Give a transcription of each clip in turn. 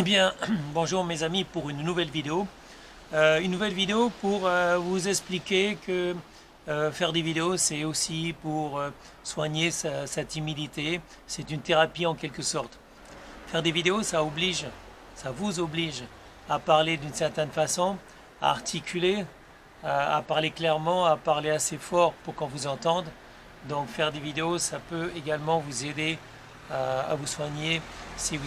bien, bonjour mes amis pour une nouvelle vidéo. Une nouvelle vidéo pour vous expliquer que faire des vidéos, c'est aussi pour soigner sa timidité. C'est une thérapie en quelque sorte. Faire des vidéos, ça vous oblige à parler d'une certaine façon, à articuler, à parler clairement, à parler assez fort pour qu'on vous entende. Donc faire des vidéos, ça peut également vous aider à vous soigner si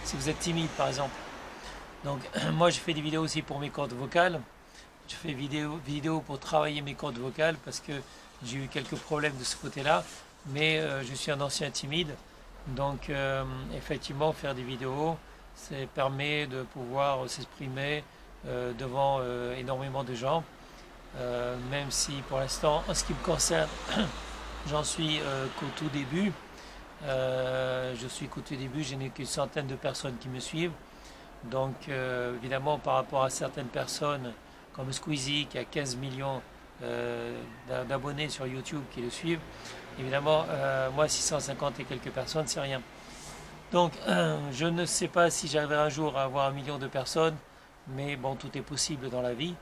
si vous êtes timide par exemple. Donc moi je fais des vidéos aussi pour mes cordes vocales. Je fais vidéo pour travailler mes cordes vocales parce que j'ai eu quelques problèmes de ce côté-là. Mais je suis un ancien timide. Donc effectivement faire des vidéos, ça permet de pouvoir s'exprimer devant énormément de gens. Même si pour l'instant, en ce qui me concerne, j'en suis qu'au tout début. Je n'ai qu'une centaine de personnes qui me suivent. Donc évidemment par rapport à certaines personnes comme Squeezie qui a 15 millions d'abonnés sur YouTube qui le suivent, évidemment moi 650 et quelques personnes c'est rien. Donc je ne sais pas si j'arriverai un jour à avoir 1 million de personnes, mais bon tout est possible dans la vie.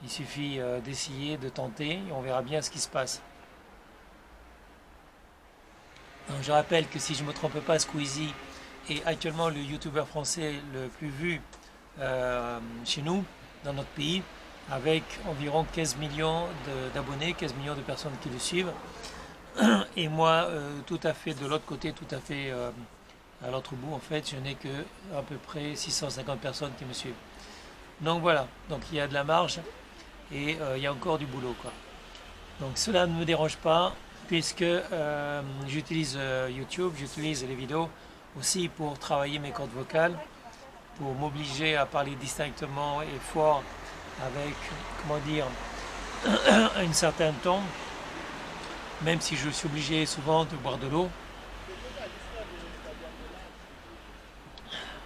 Il suffit d'essayer, de tenter et on verra bien ce qui se passe. Donc, je rappelle que si je ne me trompe pas, Squeezie est actuellement le youtubeur français le plus vu chez nous, dans notre pays, avec environ 15 millions d'abonnés, 15 millions de personnes qui le suivent. Et moi, tout à fait de l'autre côté, tout à fait à l'autre bout, en fait, je n'ai que à peu près 650 personnes qui me suivent. Donc voilà, donc il y a de la marge et il y a encore du boulot, quoi. Donc cela ne me dérange pas puisque j'utilise YouTube, j'utilise les vidéos aussi pour travailler mes cordes vocales, pour m'obliger à parler distinctement et fort avec, comment dire, un certain ton, même si je suis obligé souvent de boire de l'eau.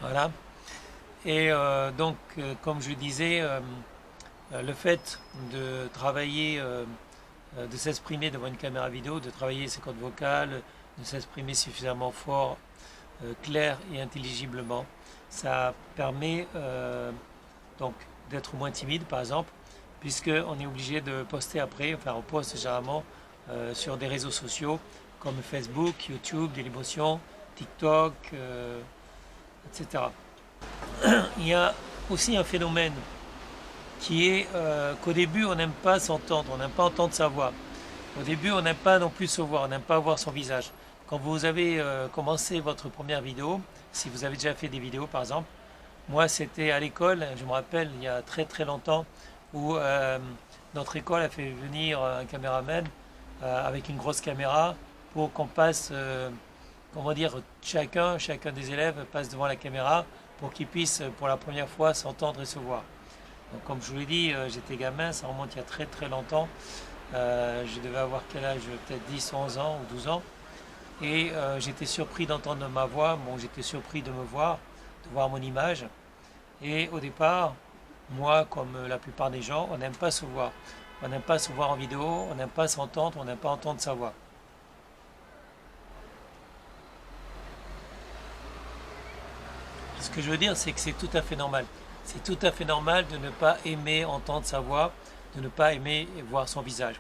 Voilà. Et donc, comme je disais, le fait de travailler, de s'exprimer devant une caméra vidéo, de travailler ses cordes vocales, de s'exprimer suffisamment fort, clair et intelligiblement, ça permet donc d'être moins timide par exemple, puisqu'on est obligé de poster après, enfin on poste généralement sur des réseaux sociaux comme Facebook, YouTube, Dailymotion, TikTok, etc. Il y a aussi un phénomène qui est qu'au début on n'aime pas s'entendre, on n'aime pas entendre sa voix. Au début on n'aime pas non plus se voir, on n'aime pas voir son visage. Quand vous avez commencé votre première vidéo, si vous avez déjà fait des vidéos par exemple, moi c'était à l'école, je me rappelle il y a très très longtemps, où notre école a fait venir un caméraman avec une grosse caméra pour qu'on passe, comment dire, chacun des élèves passe devant la caméra pour qu'ils puissent pour la première fois s'entendre et se voir. Donc, comme je vous l'ai dit, j'étais gamin, ça remonte il y a très très longtemps. Je devais avoir quel âge? Peut-être 10, 11 ans ou 12 ans. Et j'étais surpris d'entendre ma voix, bon, j'étais surpris de me voir, de voir mon image. Et au départ, moi, comme la plupart des gens, on n'aime pas se voir. On n'aime pas se voir en vidéo, on n'aime pas s'entendre, on n'aime pas entendre sa voix. Ce que je veux dire, c'est que c'est tout à fait normal. C'est tout à fait normal de ne pas aimer entendre sa voix, de ne pas aimer voir son visage.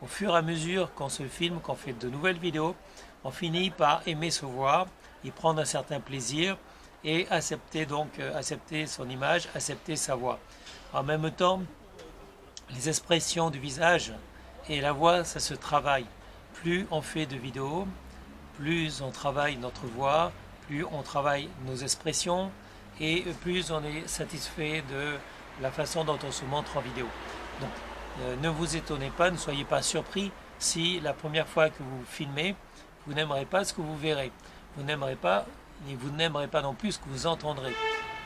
Au fur et à mesure qu'on se filme, qu'on fait de nouvelles vidéos, on finit par aimer se voir, y prendre un certain plaisir et accepter donc accepter son image, accepter sa voix. En même temps, les expressions du visage et la voix, ça se travaille. Plus on fait de vidéos, plus on travaille notre voix, plus on travaille nos expressions et plus on est satisfait de la façon dont on se montre en vidéo. Donc ne vous étonnez pas, ne soyez pas surpris si la première fois que vous filmez, vous n'aimerez pas ce que vous verrez. Vous n'aimerez pas et vous n'aimerez pas non plus ce que vous entendrez.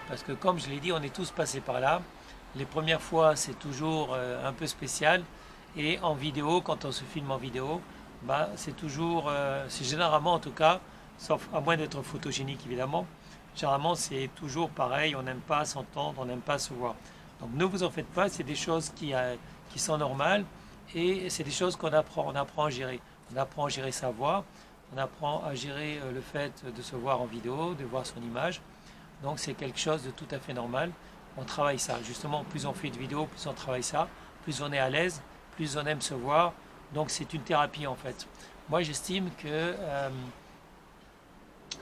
Parce que comme je l'ai dit, on est tous passés par là. Les premières fois, c'est toujours un peu spécial. Et en vidéo, quand on se filme en vidéo, bah, c'est toujours, c'est généralement en tout cas, sauf à moins d'être photogénique évidemment, généralement c'est toujours pareil, on n'aime pas s'entendre, on n'aime pas se voir. Donc ne vous en faites pas, c'est des choses qui sont normales et c'est des choses on apprend à gérer. On apprend à gérer sa voix, on apprend à gérer le fait de se voir en vidéo, de voir son image. Donc c'est quelque chose de tout à fait normal. On travaille ça. Justement, plus on fait de vidéos, plus on travaille ça, plus on est à l'aise, plus on aime se voir. Donc c'est une thérapie en fait. Moi j'estime que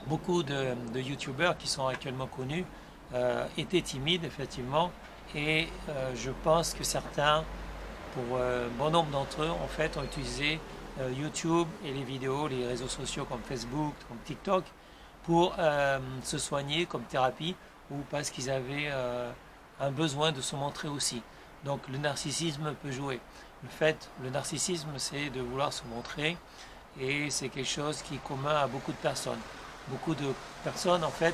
beaucoup de youtubeurs qui sont actuellement connus étaient timides effectivement et je pense que certains, pour bon nombre d'entre eux en fait, ont utilisé YouTube et les vidéos, les réseaux sociaux comme Facebook, comme TikTok pour se soigner comme thérapie ou parce qu'ils avaient un besoin de se montrer aussi. Donc le narcissisme peut jouer. Le narcissisme, c'est de vouloir se montrer et c'est quelque chose qui est commun à beaucoup de personnes. Beaucoup de personnes, en fait,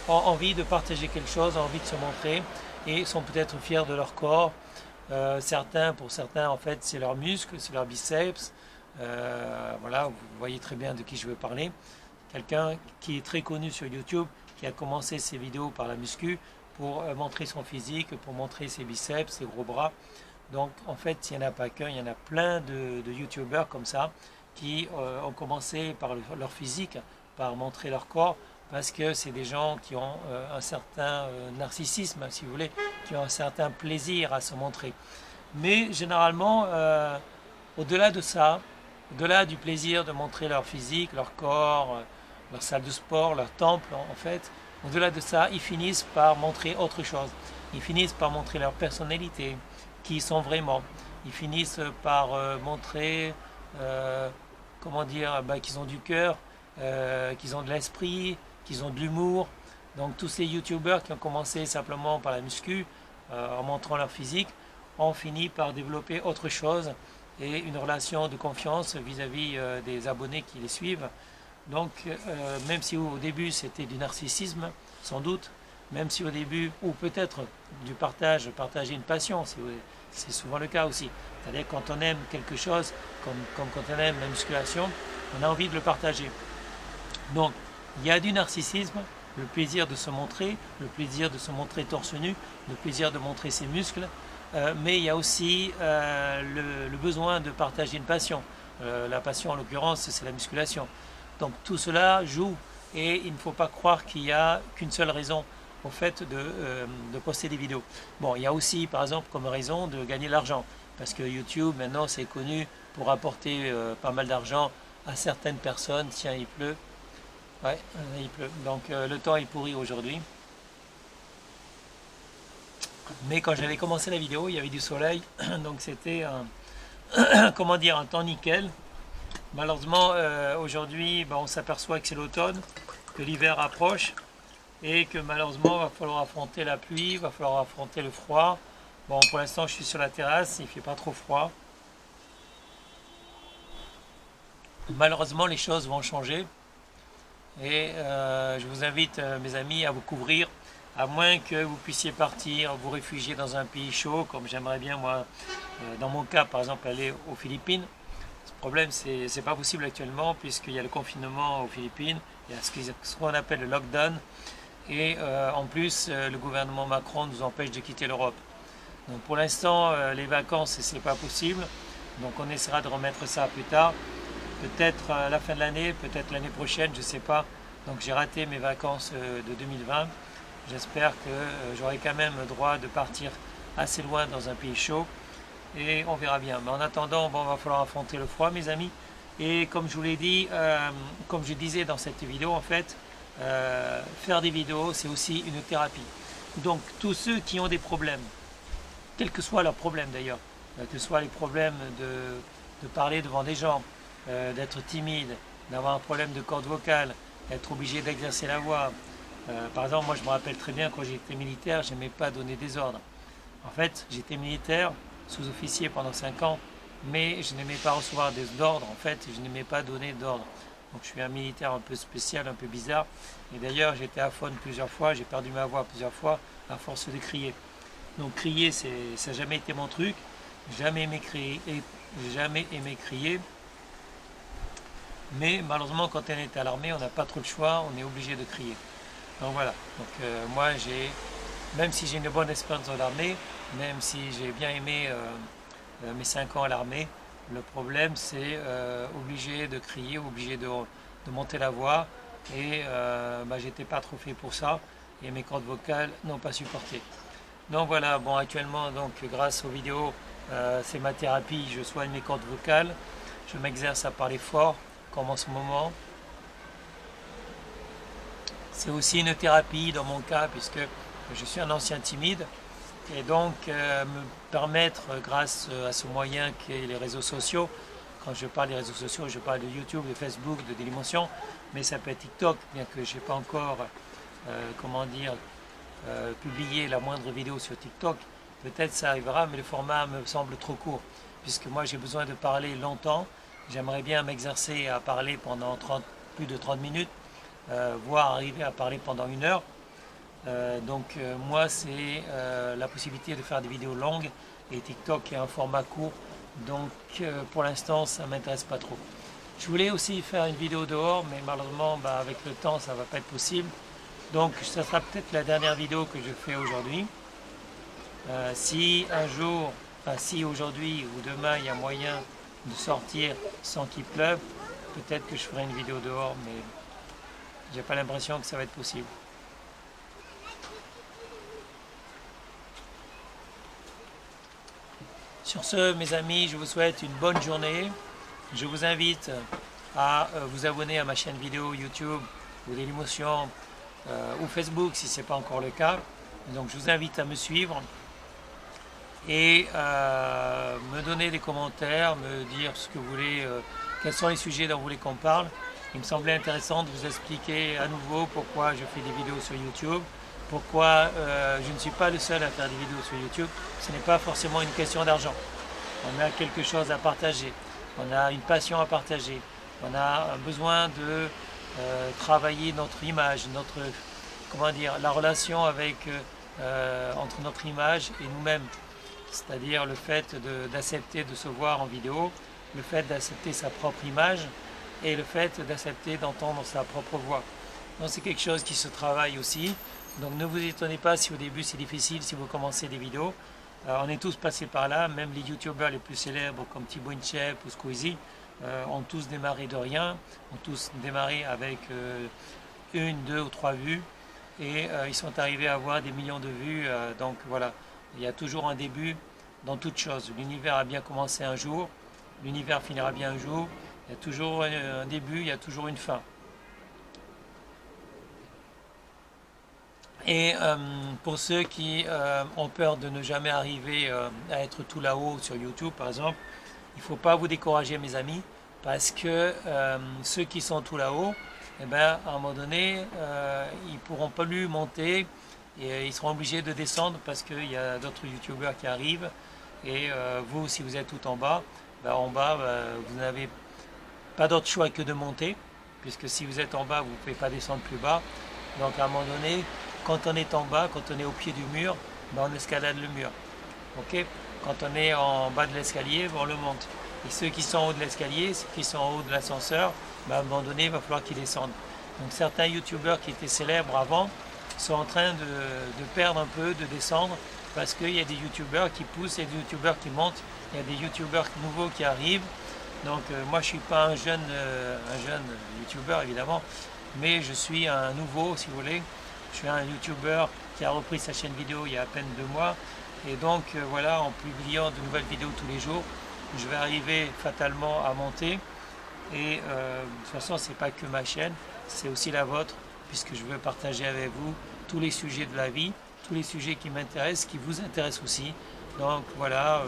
ont envie de partager quelque chose, ont envie de se montrer et sont peut-être fiers de leur corps. Pour certains, en fait, c'est leurs muscles, c'est leurs biceps. Voilà, vous voyez très bien de qui je veux parler. Quelqu'un qui est très connu sur YouTube, qui a commencé ses vidéos par la muscu pour montrer son physique, pour montrer ses biceps, ses gros bras. Donc en fait, il n'y en a pas qu'un, il y en a plein de youtubeurs comme ça qui ont commencé par leur physique, par montrer leur corps, parce que c'est des gens qui ont un certain narcissisme, si vous voulez, qui ont un certain plaisir à se montrer. Mais généralement, au-delà de ça, au-delà du plaisir de montrer leur physique, leur corps, leur salle de sport, leur temple, en fait, au-delà de ça, ils finissent par montrer autre chose. Ils finissent par montrer leur personnalité, qui ils sont vraiment. Ils finissent par montrer, comment dire, qu'ils ont du cœur, qu'ils ont de l'esprit, qu'ils ont de l'humour. Donc tous ces youtubeurs qui ont commencé simplement par la muscu, en montrant leur physique, ont fini par développer autre chose et une relation de confiance vis-à-vis des abonnés qui les suivent. Donc même si au début c'était du narcissisme, sans doute, même si au début, ou peut-être du partager une passion, c'est souvent le cas aussi. C'est-à-dire quand on aime quelque chose, comme quand on aime la musculation, on a envie de le partager. Donc il y a du narcissisme, le plaisir de se montrer, le plaisir de se montrer torse nu, le plaisir de montrer ses muscles, mais il y a aussi le besoin de partager une passion. La passion en l'occurrence c'est la musculation. Donc tout cela joue et il ne faut pas croire qu'il n'y a qu'une seule raison au fait de poster des vidéos. Bon, il y a aussi par exemple comme raison de gagner de l'argent parce que YouTube maintenant c'est connu pour apporter pas mal d'argent à certaines personnes. Tiens, il pleut. Ouais, il pleut. Donc le temps est pourri aujourd'hui. Mais quand j'avais commencé la vidéo, il y avait du soleil, donc c'était un, comment dire, un temps nickel. Malheureusement, aujourd'hui, on s'aperçoit que c'est l'automne, que l'hiver approche et que malheureusement, il va falloir affronter la pluie, il va falloir affronter le froid. Bon, pour l'instant, je suis sur la terrasse, il ne fait pas trop froid. Malheureusement, les choses vont changer et je vous invite, mes amis, à vous couvrir, à moins que vous puissiez partir, vous réfugier dans un pays chaud, comme j'aimerais bien, moi, dans mon cas, par exemple, aller aux Philippines. Le problème, c'est pas possible actuellement puisqu'il y a le confinement aux Philippines, il y a ce qu'on appelle le lockdown et en plus le gouvernement Macron nous empêche de quitter l'Europe. Donc pour l'instant les vacances c'est pas possible, donc on essaiera de remettre ça plus tard, peut-être à la fin de l'année, peut-être l'année prochaine, je sais pas. Donc j'ai raté mes vacances de 2020, j'espère que j'aurai quand même le droit de partir assez loin dans un pays chaud. Et on verra bien. Mais en attendant, il va falloir affronter le froid, mes amis. Et comme je vous l'ai dit, comme je disais dans cette vidéo, en fait, faire des vidéos, c'est aussi une thérapie. Donc, tous ceux qui ont des problèmes, quels que soient leurs problèmes d'ailleurs, que ce soit les problèmes de parler devant des gens, d'être timide, d'avoir un problème de corde vocale, d'être obligé d'exercer la voix. Par exemple, moi je me rappelle très bien quand j'étais militaire, je n'aimais pas donner des ordres. En fait, j'étais militaire, sous-officier pendant 5 ans, mais je n'aimais pas recevoir des ordres, en fait, je n'aimais pas donner d'ordre. Donc je suis un militaire un peu spécial, un peu bizarre, et d'ailleurs j'étais aphone plusieurs fois, j'ai perdu ma voix plusieurs fois à force de crier. Donc crier, ça n'a jamais été mon truc, jamais aimé crier, mais malheureusement quand on est à l'armée, on n'a pas trop le choix, on est obligé de crier. Donc voilà, donc moi même si j'ai une bonne expérience dans l'armée, même si j'ai bien aimé mes 5 ans à l'armée, le problème c'est obligé de crier, obligé de monter la voix et j'étais pas trop fait pour ça et mes cordes vocales n'ont pas supporté. Donc voilà, bon actuellement donc grâce aux vidéos, c'est ma thérapie, je soigne mes cordes vocales, je m'exerce à parler fort comme en ce moment. C'est aussi une thérapie dans mon cas puisque je suis un ancien timide et donc me permettre grâce à ce moyen qu'est les réseaux sociaux, quand je parle des réseaux sociaux je parle de YouTube, de Facebook, de Dailymotion, mais ça peut être TikTok, bien que je n'ai pas encore comment dire, publié la moindre vidéo sur TikTok. Peut-être ça arrivera, mais le format me semble trop court, puisque moi j'ai besoin de parler longtemps. J'aimerais bien m'exercer à parler pendant plus de 30 minutes, voire arriver à parler pendant 1 heure. Moi c'est la possibilité de faire des vidéos longues, et TikTok est un format court, donc pour l'instant ça ne m'intéresse pas trop. Je voulais aussi faire une vidéo dehors, mais malheureusement avec le temps ça ne va pas être possible. Donc ça sera peut-être la dernière vidéo que je fais aujourd'hui. Si un jour, si aujourd'hui ou demain il y a moyen de sortir sans qu'il pleuve, peut-être que je ferai une vidéo dehors, mais j'ai pas l'impression que ça va être possible. Sur ce, mes amis, je vous souhaite une bonne journée. Je vous invite à vous abonner à ma chaîne vidéo YouTube ou Dailymotion ou Facebook si ce n'est pas encore le cas. Donc je vous invite à me suivre et me donner des commentaires, me dire ce que vous voulez, quels sont les sujets dont vous voulez qu'on parle. Il me semblait intéressant de vous expliquer à nouveau pourquoi je fais des vidéos sur YouTube, pourquoi je ne suis pas le seul à faire des vidéos sur YouTube. Ce n'est pas forcément une question d'argent. On a quelque chose à partager, on a une passion à partager, on a un besoin de travailler notre image, la relation entre notre image et nous-mêmes. C'est-à-dire le fait d'accepter de se voir en vidéo, le fait d'accepter sa propre image et le fait d'accepter d'entendre sa propre voix. Donc c'est quelque chose qui se travaille aussi. Donc ne vous étonnez pas si au début c'est difficile, si vous commencez des vidéos. On est tous passés par là, même les youtubeurs les plus célèbres comme Thibaut InShape ou Squeezie ont tous démarré de rien, ont tous démarré avec 1, 2 ou 3 vues et ils sont arrivés à avoir des millions de vues. Donc voilà, il y a toujours un début dans toute chose. L'univers a bien commencé un jour, l'univers finira bien un jour, il y a toujours un début, il y a toujours une fin. Et pour ceux qui ont peur de ne jamais arriver à être tout là-haut sur YouTube par exemple, il ne faut pas vous décourager mes amis, parce que ceux qui sont tout là-haut, à un moment donné, ils ne pourront pas plus monter et ils seront obligés de descendre parce qu'il y a d'autres youtubeurs qui arrivent. Et vous, si vous êtes tout en bas, vous n'avez pas d'autre choix que de monter, puisque si vous êtes en bas, vous ne pouvez pas descendre plus bas. Donc à un moment donné, quand on est en bas, quand on est au pied du mur, on escalade le mur. Okay, quand on est en bas de l'escalier, on le monte. Et ceux qui sont en haut de l'escalier, ceux qui sont en haut de l'ascenseur, à un moment donné, il va falloir qu'ils descendent. Donc certains youtubeurs qui étaient célèbres avant sont en train de perdre un peu, de descendre, parce qu'il y a des youtubeurs qui poussent, il y a des youtubeurs qui montent, il y a des youtubeurs nouveaux qui arrivent. Donc moi je ne suis pas un jeune youtubeur évidemment, mais je suis un nouveau si vous voulez. Je suis un youtubeur qui a repris sa chaîne vidéo il y a à peine 2 mois. Et donc voilà, en publiant de nouvelles vidéos tous les jours, je vais arriver fatalement à monter. Et de toute façon, ce n'est pas que ma chaîne, c'est aussi la vôtre, puisque je veux partager avec vous tous les sujets de la vie, tous les sujets qui m'intéressent, qui vous intéressent aussi. Donc voilà,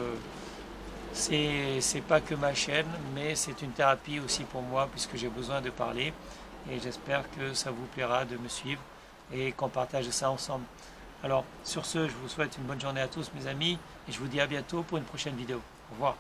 c'est pas que ma chaîne, mais c'est une thérapie aussi pour moi, puisque j'ai besoin de parler. Et j'espère que ça vous plaira de me suivre et qu'on partage ça ensemble. Alors sur ce, je vous souhaite une bonne journée à tous mes amis et je vous dis à bientôt pour une prochaine vidéo. Au revoir.